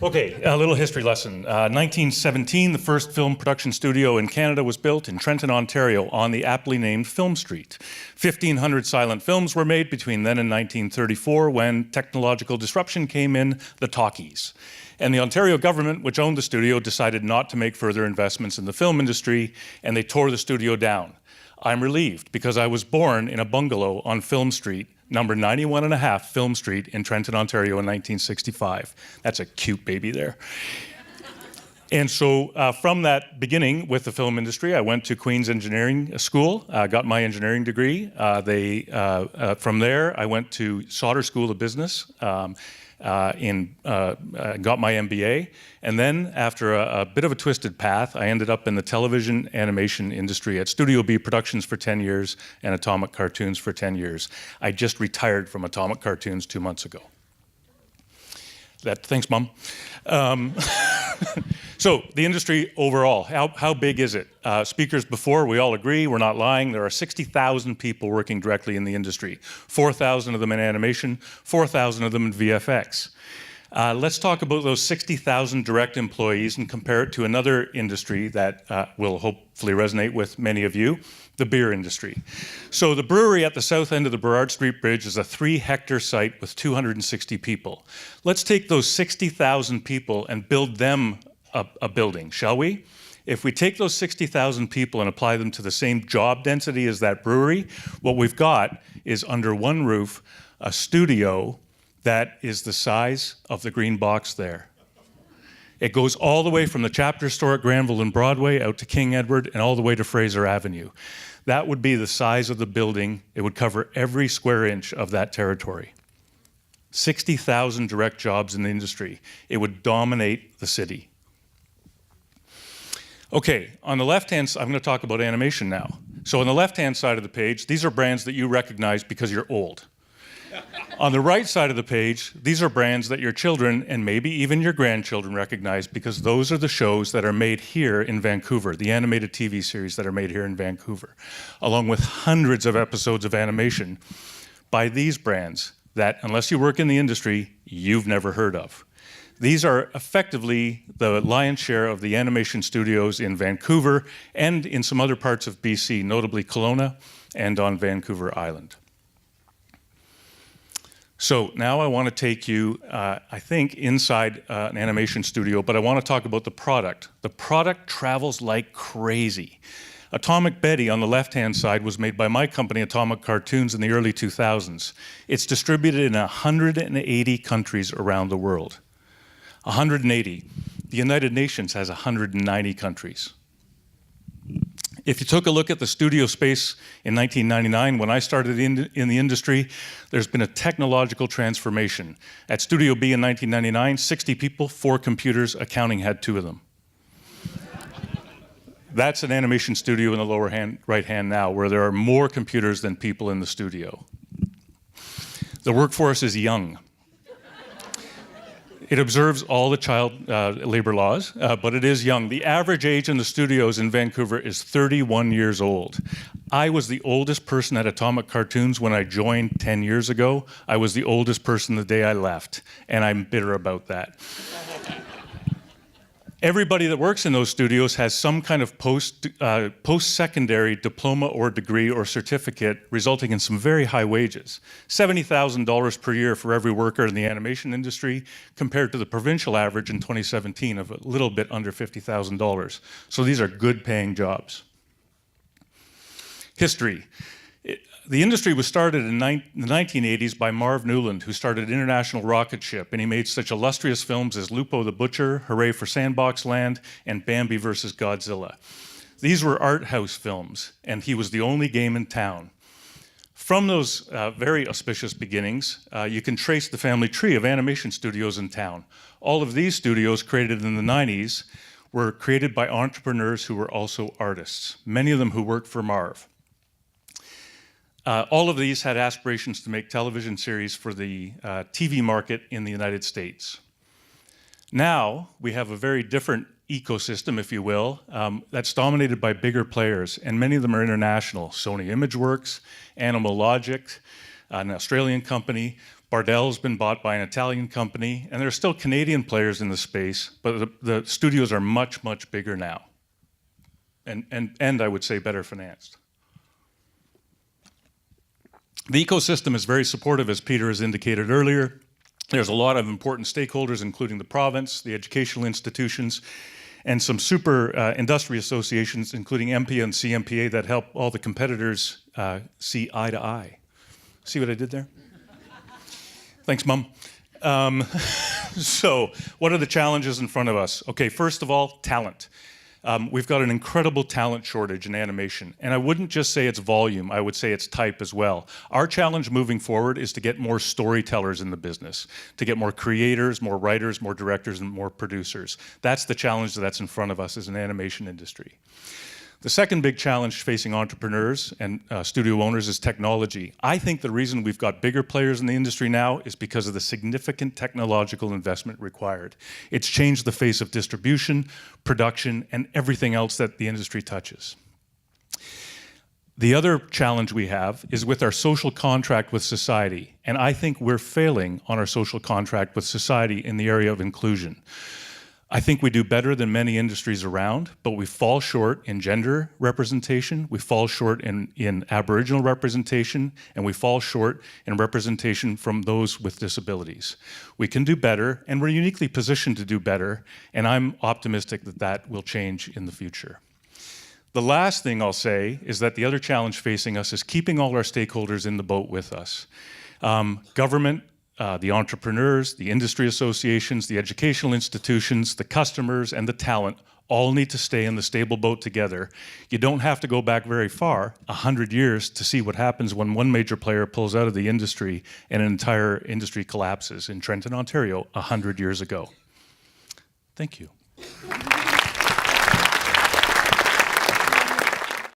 Okay, a little history lesson. 1917, the first film production studio in Canada was built in Trenton, Ontario, on the aptly named Film Street. 1,500 silent films were made between then and 1934, when technological disruption came in, the talkies. And the Ontario government, which owned the studio, decided not to make further investments in the film industry, and they tore the studio down. I'm relieved, because I was born in a bungalow on Film Street, number 91.5 Film Street in Trenton, Ontario in 1965. That's a cute baby there. And so from that beginning with the film industry, I went to Queen's Engineering School, got my engineering degree. From there, I went to Sauder School of Business, got my MBA. And then after a bit of a twisted path, I ended up in the television animation industry at Studio B Productions for 10 years and Atomic Cartoons for 10 years. I just retired from Atomic Cartoons 2 months ago. Thanks, Mom. So the industry overall, how big is it? Speakers before, we all agree, we're not lying. There are 60,000 people working directly in the industry, 4,000 of them in animation, 4,000 of them in VFX. Let's talk about those 60,000 direct employees and compare it to another industry that will hopefully resonate with many of you, the beer industry. So the brewery at the south end of the Burrard Street Bridge is a 3-hectare site with 260 people. Let's take those 60,000 people and build them a building, shall we? If we take those 60,000 people and apply them to the same job density as that brewery, what we've got is under one roof a studio that is the size of the green box there. It goes all the way from the Chapter store at Granville and Broadway out to King Edward and all the way to Fraser Avenue. That would be the size of the building. It would cover every square inch of that territory. 60,000 direct jobs in the industry. It would dominate the city. Okay, on the left-hand side, I'm going to talk about animation now. So on the left-hand side of the page, these are brands that you recognize because you're old. On the right side of the page, these are brands that your children and maybe even your grandchildren recognize because those are the shows that are made here in Vancouver, the animated TV series that are made here in Vancouver, along with hundreds of episodes of animation by these brands that, unless you work in the industry, you've never heard of. These are effectively the lion's share of the animation studios in Vancouver and in some other parts of BC, notably Kelowna and on Vancouver Island. So now I want to take you, I think, inside an animation studio, but I want to talk about the product. The product travels like crazy. Atomic Betty on the left-hand side was made by my company, Atomic Cartoons, in the early 2000s. It's distributed in 180 countries around the world. 180. The United Nations has 190 countries. If you took a look at the studio space in 1999, when I started in the industry, there's been a technological transformation. At Studio B in 1999, 60 people, 4 computers, accounting had 2 of them. That's an animation studio in the lower right hand now, where there are more computers than people in the studio. The workforce is young. It observes all the child labor laws, but it is young. The average age in the studios in Vancouver is 31 years old. I was the oldest person at Atomic Cartoons when I joined 10 years ago. I was the oldest person the day I left, and I'm bitter about that. Everybody that works in those studios has some kind of post-secondary diploma or degree or certificate, resulting in some very high wages. $70,000 per year for every worker in the animation industry, compared to the provincial average in 2017 of a little bit under $50,000. So these are good paying jobs. History. The industry was started in the 1980s by Marv Newland, who started International Rocket Ship, and he made such illustrious films as Lupo the Butcher, Hooray for Sandbox Land, and Bambi vs. Godzilla. These were art house films, and he was the only game in town. From those very auspicious beginnings, you can trace the family tree of animation studios in town. All of these studios, created in the 90s, were created by entrepreneurs who were also artists, many of them who worked for Marv. All of these had aspirations to make television series for the TV market in the United States. Now, we have a very different ecosystem, if you will, that's dominated by bigger players, and many of them are international. Sony Imageworks, Animal Logic, an Australian company, Bardell's been bought by an Italian company, and there are still Canadian players in the space, but the studios are much, much bigger now. And I would say better financed. The ecosystem is very supportive, as Peter has indicated earlier. There's a lot of important stakeholders, including the province, the educational institutions, and some super industry associations, including MPA and CMPA, that help all the competitors see eye to eye. See what I did there? Thanks, Mum. So, what are the challenges in front of us? Okay, first of all, talent. We've got an incredible talent shortage in animation. And I wouldn't just say it's volume, I would say it's type as well. Our challenge moving forward is to get more storytellers in the business, to get more creators, more writers, more directors, and more producers. That's the challenge that's in front of us as an animation industry. The second big challenge facing entrepreneurs and studio owners is technology. I think the reason we've got bigger players in the industry now is because of the significant technological investment required. It's changed the face of distribution, production, and everything else that the industry touches. The other challenge we have is with our social contract with society, and I think we're failing on our social contract with society in the area of inclusion. I think we do better than many industries around, but we fall short in gender representation, we fall short in Aboriginal representation, and we fall short in representation from those with disabilities. We can do better, and we're uniquely positioned to do better, and I'm optimistic that that will change in the future. The last thing I'll say is that the other challenge facing us is keeping all our stakeholders in the boat with us. Government, the entrepreneurs, the industry associations, the educational institutions, the customers, and the talent all need to stay in the stable boat together. You don't have to go back very far, 100 years, to see what happens when one major player pulls out of the industry and an entire industry collapses in Trenton, Ontario, 100 years ago. Thank you.